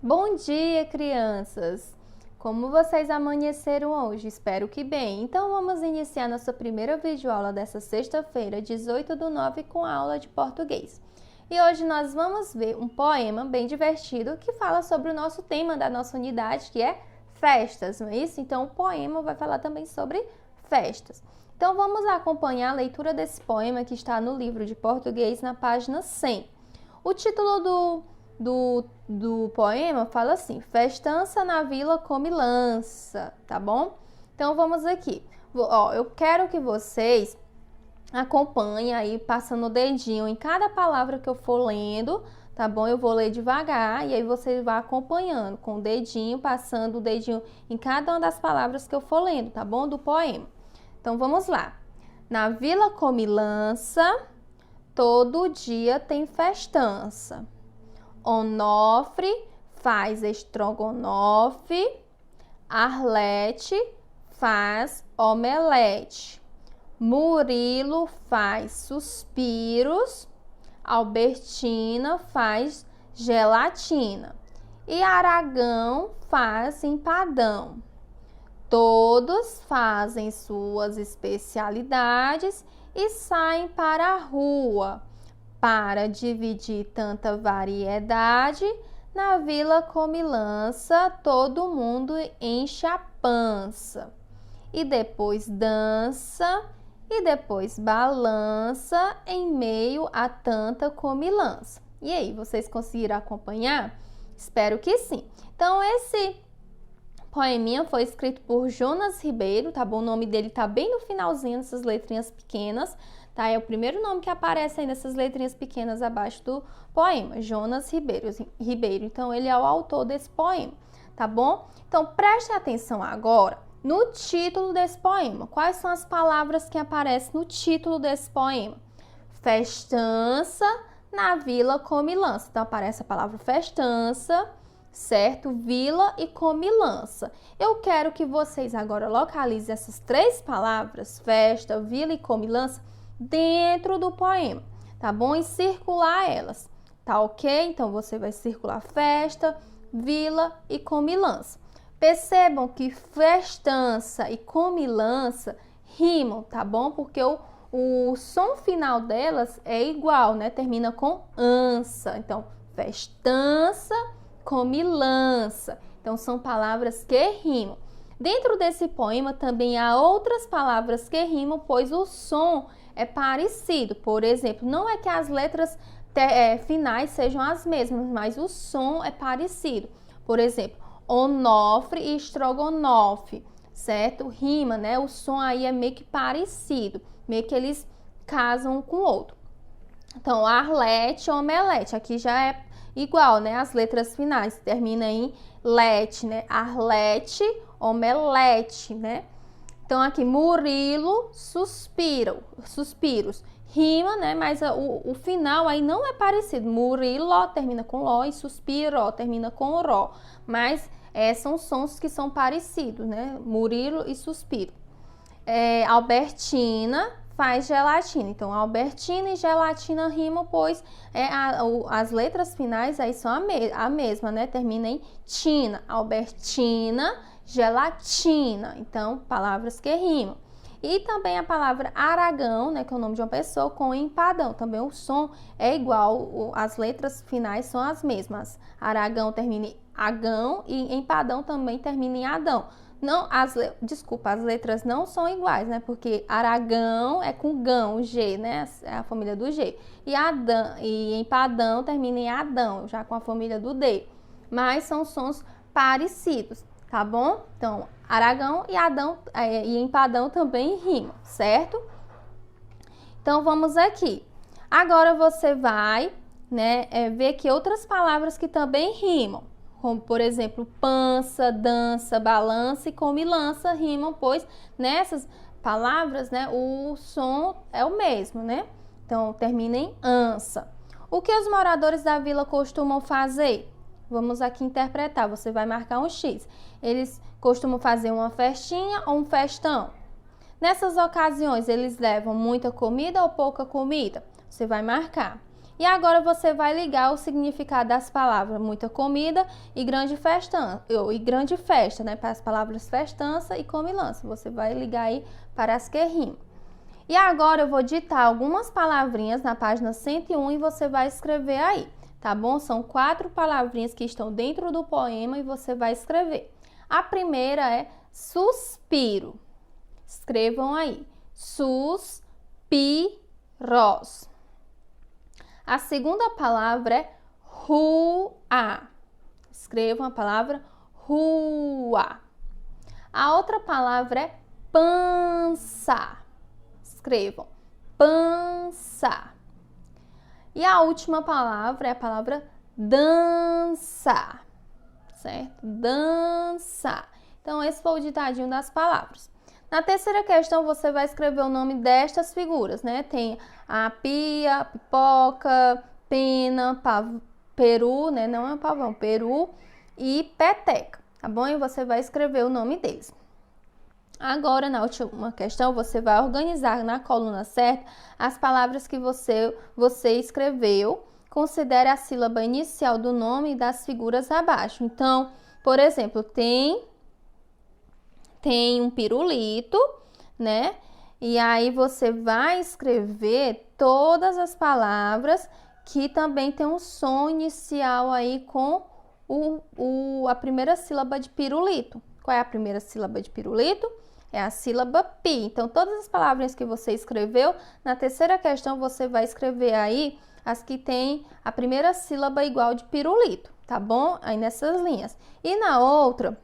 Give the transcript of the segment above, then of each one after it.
Bom dia, crianças! Como vocês amanheceram hoje? Espero que bem. Então, vamos iniciar nossa primeira videoaula dessa sexta-feira, 18/9, com a aula de português. E hoje nós vamos ver um poema bem divertido que fala sobre o nosso tema da nossa unidade, que é festas, não é isso? Então, o poema vai falar também sobre festas. Então, vamos acompanhar a leitura desse poema que está no livro de português, na página 100. O título do poema fala assim: Festança na vila come lança, tá bom? Então vamos aqui. Eu quero que vocês acompanhem aí, passando o dedinho em cada palavra que eu for lendo, tá bom? Eu vou ler devagar e aí você vai acompanhando com o dedinho, passando o dedinho em cada uma das palavras que eu for lendo, tá bom? Do poema. Então vamos lá. Na vila come lança, todo dia tem festança. Onofre faz estrogonofe, Arlete faz omelete, Murilo faz suspiros, Albertina faz gelatina e Aragão faz empadão. Todos fazem suas especialidades e saem para a rua. Para dividir tanta variedade, na vila come lança, todo mundo enche a pança. E depois dança, e depois balança, em meio a tanta comilança. E aí, vocês conseguiram acompanhar? Espero que sim. Então, esse poeminha foi escrito por Jonas Ribeiro, tá bom? O nome dele tá bem no finalzinho, nessas letrinhas pequenas. Tá? É o primeiro nome que aparece aí nessas letrinhas pequenas abaixo do poema, Jonas Ribeiro. Então, ele é o autor desse poema, tá bom? Então, preste atenção agora no título desse poema. Quais são as palavras que aparecem no título desse poema? Festança na vila come lança. Então, aparece a palavra festança, certo? Vila e come lança. Eu quero que vocês agora localizem essas três palavras, festa, vila e come lança, dentro do poema, tá bom? E circular elas, tá ok? Então, você vai circular festa, vila e comilança. Percebam que festança e comilança rimam, tá bom? Porque o som final delas é igual, né? Termina com ança. Então, festança, comilança. Então, são palavras que rimam. Dentro desse poema também há outras palavras que rimam, pois o som é parecido. Por exemplo, não é que as letras finais sejam as mesmas, mas o som é parecido. Por exemplo, onofre e estrogonofe, certo? Rima, né? O som aí é meio que parecido, meio que eles casam um com o outro. Então, arlete, omelete, aqui já é igual, né? As letras finais terminam em lete, né? Arlete, omelete, né? Então, aqui, Murilo, suspiros. Rima, né? Mas o final aí não é parecido. Murilo termina com Ló e suspiro termina com Ró. Mas são sons que são parecidos, né? Murilo e suspiro. Albertina faz gelatina. Então, Albertina e gelatina rimam, pois as letras finais aí são a mesma, né? Termina em tina. Albertina, gelatina. Então, palavras que rimam. E também a palavra Aragão, né, que é o nome de uma pessoa, com empadão. Também o som é igual, as letras finais são as mesmas. Aragão termina em agão e empadão também termina em adão. Não, as letras não são iguais, né? Porque Aragão é com gão, G, né? É a família do G. E empadão termina em Adão, já com a família do D. Mas são sons parecidos, tá bom? Então, Aragão e Adão e empadão também rimam, certo? Então, vamos aqui. Agora você vai, né, ver que outras palavras que também rimam. Como, por exemplo, pança, dança, balança e comilança rimam, pois nessas palavras, né, o som é o mesmo, né? Então, termina em ança. O que os moradores da vila costumam fazer? Vamos aqui interpretar, você vai marcar um X. Eles costumam fazer uma festinha ou um festão? Nessas ocasiões, eles levam muita comida ou pouca comida? Você vai marcar. E agora você vai ligar o significado das palavras muita comida e grande festa, né? Para as palavras festança e comilança. Você vai ligar aí para as que rimam. E agora eu vou ditar algumas palavrinhas na página 101 e você vai escrever aí, tá bom? São 4 palavrinhas que estão dentro do poema e você vai escrever. A primeira é suspiro. Escrevam aí. Suspiros. A segunda palavra é rua. Escrevam a palavra rua. A outra palavra é pança. Escrevam pança. E a última palavra é a palavra dança, certo? Dança. Então, esse foi o ditadinho das palavras. Na terceira questão, você vai escrever o nome destas figuras, né? Tem a pia, pipoca, pena, peru, né? Não é pavão, peru e peteca, tá bom? E você vai escrever o nome deles. Agora, na última questão, você vai organizar na coluna certa as palavras que você escreveu. Considere a sílaba inicial do nome e das figuras abaixo. Então, por exemplo, tem um pirulito, né? E aí você vai escrever todas as palavras que também tem um som inicial aí com a primeira sílaba de pirulito. Qual é a primeira sílaba de pirulito? É a sílaba pi. Então, todas as palavras que você escreveu, na terceira questão você vai escrever aí as que tem a primeira sílaba igual de pirulito, tá bom? Aí nessas linhas. E na outra,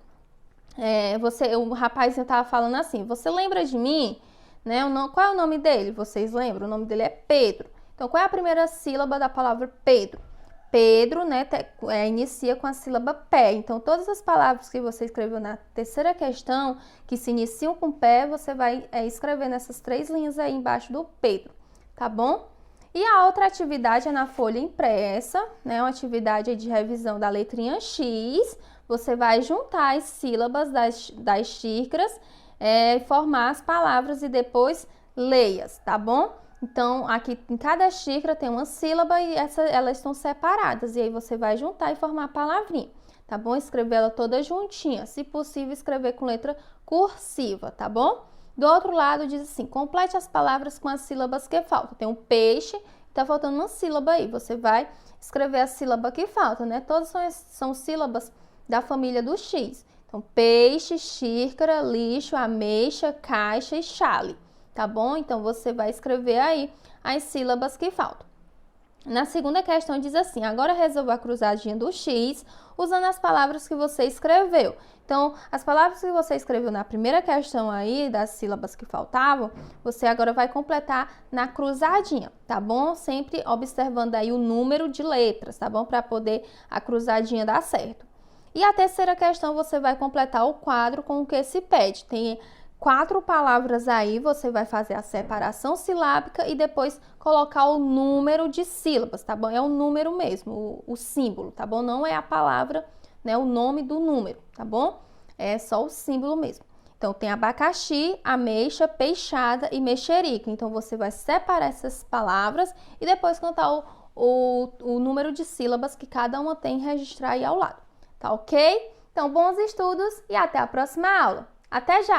o rapaz estava falando assim, você lembra de mim? Né? Qual é o nome dele? Vocês lembram? O nome dele é Pedro. Então, qual é a primeira sílaba da palavra Pedro? Pedro, né, inicia com a sílaba pé. Então, todas as palavras que você escreveu na terceira questão, que se iniciam com pé, você vai escrever nessas 3 linhas aí embaixo do Pedro, tá bom? E a outra atividade é na folha impressa, né, uma atividade de revisão da letrinha X. Você vai juntar as sílabas das xícaras, formar as palavras e depois leia-as, tá bom? Então, aqui em cada xícara tem uma sílaba e elas estão separadas. E aí você vai juntar e formar a palavrinha, tá bom? Escrever ela toda juntinha. Se possível, escrever com letra cursiva, tá bom? Do outro lado diz assim, complete as palavras com as sílabas que faltam. Tem um peixe, tá faltando uma sílaba aí. Você vai escrever a sílaba que falta, né? Todas são sílabas da família do X. Então, peixe, xícara, lixo, ameixa, caixa e chale. Tá bom? Então, você vai escrever aí as sílabas que faltam. Na segunda questão diz assim, agora resolva a cruzadinha do X usando as palavras que você escreveu. Então, as palavras que você escreveu na primeira questão aí, das sílabas que faltavam, você agora vai completar na cruzadinha, tá bom? Sempre observando aí o número de letras, tá bom? Para poder a cruzadinha dar certo. E a terceira questão, você vai completar o quadro com o que se pede. Tem 4 palavras aí, você vai fazer a separação silábica e depois colocar o número de sílabas, tá bom? É o número mesmo, o símbolo, tá bom? Não é a palavra, né? O nome do número, tá bom? É só o símbolo mesmo. Então, tem abacaxi, ameixa, peixada e mexerica. Então, você vai separar essas palavras e depois contar o número de sílabas que cada uma tem e registrar aí ao lado, tá ok? Então, bons estudos e até a próxima aula. Até já!